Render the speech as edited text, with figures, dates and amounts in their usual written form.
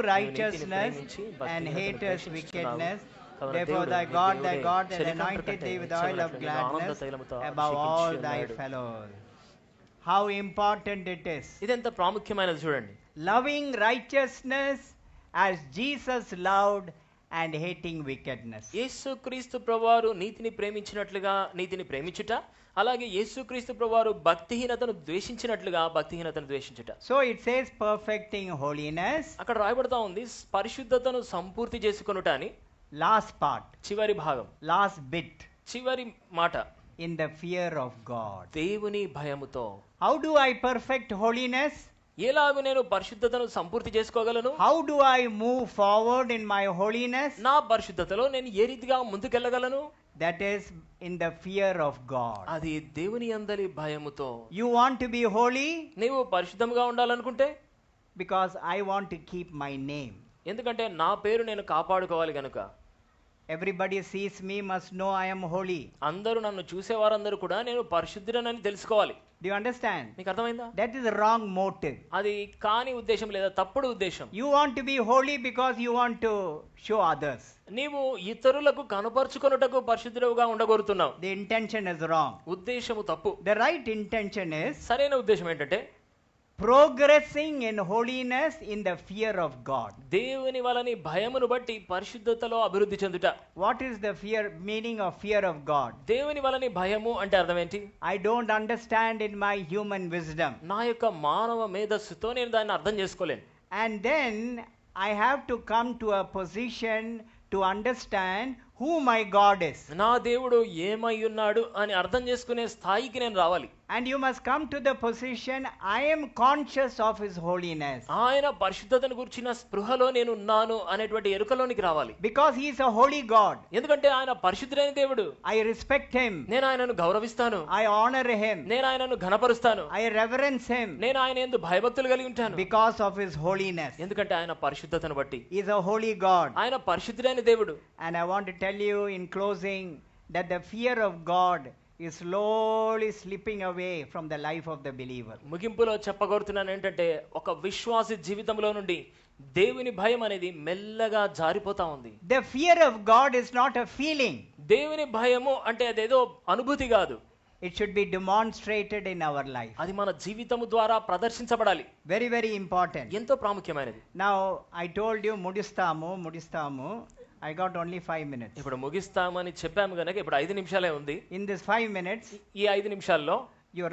righteousness and hatest wickedness. Therefore thy God hath anointed thee with oil of gladness above all thy fellows. How important it is. ఇదెంత ప్రాముఖ్యమైనది చూడండి. Loving righteousness as Jesus loved and hating wickedness. యేసుక్రీస్తు ప్రభువారు నీతిని ప్రేమించినట్లుగా నీతిని ప్రేమించుట, అలాగే యేసుక్రీస్తు ప్రభువారు భక్తిహీనతను ద్వేషించినట్లుగా భక్తిహీనతను ద్వేషించుట. So it says perfecting holiness. అక్కడ రాయబడతా ఉంది పరిశుద్ధతను సంపూర్తి చేసుకొనుట అని. Last part, చివరి భాగం, last bit, చివరి మాట, in the fear of God. దేవుని భయముతో. How do I perfect holiness? ఎలాగ నేను పరిశుద్ధతను సంపూర్తి చేసుకోగలను? How do I move forward in my holiness? నా పరిశుద్ధతలో నేను ఏ రీతిగా ముందుకెళ్ళగలను? That is in the fear of God. అది దేవుని యందలి భయముతో. You want to be holy? నీవు పరిశుద్ధంగా ఉండాలనుకుంటే? Because I want to keep my name. ఎందుకంటే నా పేరు నేను కాపాడుకోవాలి గనుక. Everybody sees me must know I am holy. అందరూ నన్ను చూసేవారందరూ కూడా నేను పరిశుద్ధుడనని తెలుసుకోవాలి. Do you understand? మీకు అర్థమైందా? That is the wrong motive. అది కాని ఉద్దేశం లేదా తప్పుడు ఉద్దేశం. You want to be holy because you want to show others. నీవు ఇతరులకు కనపరుచుకొనుటకు పరిశుద్ధుడుగా ఉండగోరుతున్నావు. The intention is wrong. ఉద్దేశము తప్పు. The right intention is సరైన ఉద్దేశం ఏంటంటే progressing in holiness in the fear of God. దేవుని వలని భయమును బట్టి పరిశుద్ధతలో అభివృద్ధి చెందుట. What is the meaning of fear of God? దేవుని వలని భయము అంటే అర్థం ఏంటి? I don't understand in my human wisdom. నా యొక్క మానవ మేధస్సుతో నేను దాన్ని అర్థం చేసుకోలేను. And then I have to come to a position to understand who my God is. నా దేవుడు ఏమై ఉన్నాడు అని అర్థం చేసుకునే స్థాయికి నేను రావాలి. And you must come to the position I am conscious of his holiness. ఆయన పరిశుద్ధతను గురించిన స్పృహలో నేను ఉన్నాను అనేటువంటి ఎరుకలోనికి రావాలి. Because he is a holy God. ఎందుకంటే ఆయన పరిశుద్ధుడైన దేవుడు. I respect him. నేను ఆయనను గౌరవిస్తాను. I honor him. నేను ఆయనను ఘనపరుస్తాను. I reverence him. నేను ఆయన యందు భయభక్తులు కలిగి ఉంటాను. Because of his holiness. ఎందుకంటే ఆయన పరిశుద్ధతను బట్టి. He is a holy God. ఆయన పరిశుద్ధుడైన దేవుడు. And I want to tell you in closing that the fear of God is slowly slipping away from the life of the believer. ముగింపులో చెప్పగోరుతున్నాను ఏంటంటే ఒక విశ్వాసి జీవితంలో నుండి దేవుని భయం అనేది మెల్లగా జారిపోతా ఉంది. The fear of God is not a feeling. దేవుని భయము అంటే అదేదో అనుభూతి కాదు. It should be demonstrated in our life. అది మన జీవితము ద్వారా ప్రదర్శించబడాలి. Very very important. ఎంతో ప్రాముఖ్యమైనది. Now I told you ముడిస్తాము. I got only 5 minutes. ఇప్పుడు ముగిస్తామని చెప్పాము గనుక ఇప్పుడు 5 నిమిషాలే ఉంది. In this 5 minutes ఈ 5 నిమిషాల్లో you